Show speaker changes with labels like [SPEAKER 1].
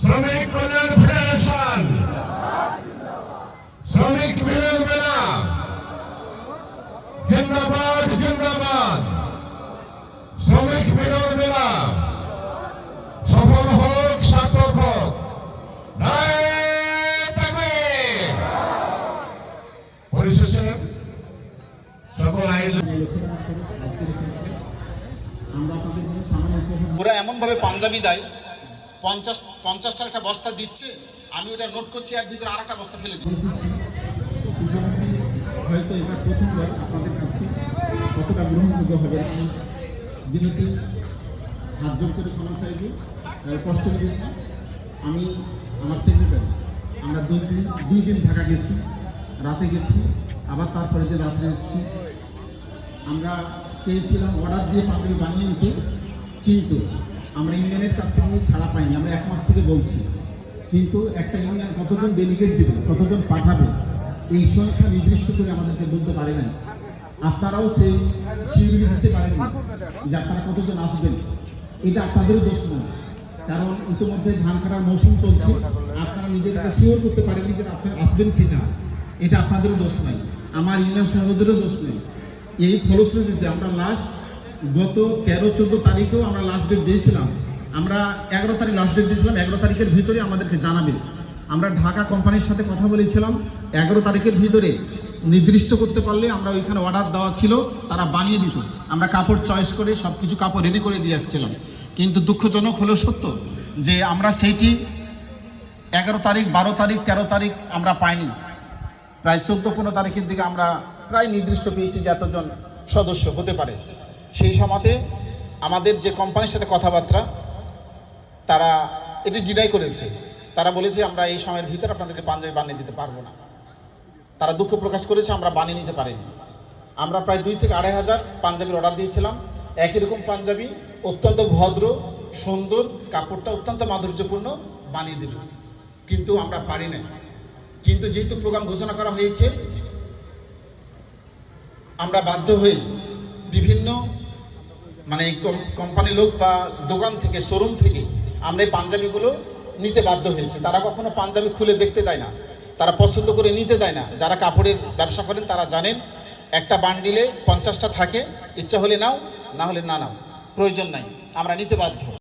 [SPEAKER 1] শ্রমিক কল্যাণ ফেডারেশন, শ্রমিক মিলন মেলা জিন্দাবাদ জিন্দাবাদ। শ্রমিক মিলন মেলা সফল হোক, সার্থক হোক। পরিশেষে সকল আয়োজন
[SPEAKER 2] ওরা এমন ভাবে পাঞ্জাবি দেয়, 50-50টা একটা বস্তা দিচ্ছে, আমি ওটা নোট করছি, আর ভিতরে আর একটা বস্তা ফেলে দিচ্ছি।
[SPEAKER 3] হয়তো এটা প্রথমবার আপনাদের কাছে কতটা গ্রহণযোগ্য হবে বিনতি হাত জোর করে ক্ষমা চাইব, কষ্ট করে। আমি আমার সেক্রেটারি আমরা দুই দিন ঢাকা গেছি, রাতে গেছি, আবার তারপরে যে রাত্রে এসেছি। আমরা চেয়েছিলাম অর্ডার দিয়ে পাঞ্জাবি বানিয়ে নিতে, কিন্তু আমরা ইউনিয়নের কাছ থেকে সাড়া পাইনি। আমরা 1 মাস থেকে বলছি, কিন্তু একটা ইউনিয়ন কতজন ডেলিগেট দেবে, কতজন পাঠাবে, এই সংখ্যা নির্দিষ্ট করে আমাদেরকে বলতে পারে নাই। আপনারাও সেই শিবির দিতে পারেননি যে আপনারা কতজন আসবেন। এটা আপনাদেরও দোষ নয়, কারণ ইতিমধ্যে ধান কাটার মৌসুম চলছে, আপনারা নিজেদেরকে শিওর করতে পারেননি যে আপনারা আসবেন কিনা। এটা আপনাদেরও দোষ নাই, আমার ইউনিয়ন সভাপতিরও দোষ নেই। এই ফলশ্রুতিতে আমরা গত 13-14 তারিখেও আমরা লাস্ট ডেট দিয়েছিলাম। আমরা 11 তারিখ লাস্ট ডেট দিয়েছিলাম, 11 তারিখের ভিতরে আমাদেরকে জানাবে। আমরা ঢাকা কোম্পানির সাথে কথা বলেছিলাম, 11 তারিখের ভিতরে নির্দিষ্ট করতে পারলে আমরা ওইখানে অর্ডার দেওয়া ছিল, তারা বানিয়ে দিত। আমরা কাপড় চয়েস করে সব কিছু কাপড় রেডি করে দিয়ে আসছিলাম। কিন্তু দুঃখজনক হলেও সত্য যে আমরা সেইটি 11 তারিখ, 12 তারিখ, 13 তারিখ আমরা পাইনি। প্রায় 14-15 তারিখের দিকে আমরা প্রায় নির্দিষ্ট পেয়েছি যে এতজন সদস্য হতে পারে। সেই সময়তে আমাদের যে কোম্পানির সাথে কথাবার্তা, তারা এটি ডিনাই করেছে। তারা বলেছে আমরা এই সময়ের ভিতরে আপনাদেরকে পাঞ্জাবি বানিয়ে দিতে পারবো না। তারা দুঃখ প্রকাশ করেছে আমরা বানিয়ে নিতে পারিনি। আমরা প্রায় 2 থেকে 2.5 হাজার পাঞ্জাবির অর্ডার দিয়েছিলাম, একই রকম পাঞ্জাবি, অত্যন্ত ভদ্র সুন্দর, কাপড়টা অত্যন্ত মাধুর্যপূর্ণ বানিয়ে দিল, কিন্তু আমরা পারি না। কিন্তু যেহেতু প্রোগ্রাম ঘোষণা করা হয়েছে, আমরা বাধ্য হয়ে বিভিন্ন কোম্পানি লোক বা দোকান থেকে, শোরুম থেকে আমরা এই পাঞ্জাবিগুলো নিতে বাধ্য হয়েছে। তারা কখনো পাঞ্জাবি খুলে দেখতে দেয় না, তারা পছন্দ করে নিতে দেয় না। যারা কাপড়ের ব্যবসা করেন তারা জানেন, একটা বান্ডিলে 50টা থাকে, ইচ্ছা হলে নাও, না হলে না নাও, প্রয়োজন নাই, আমরা নিতে বাধ্য।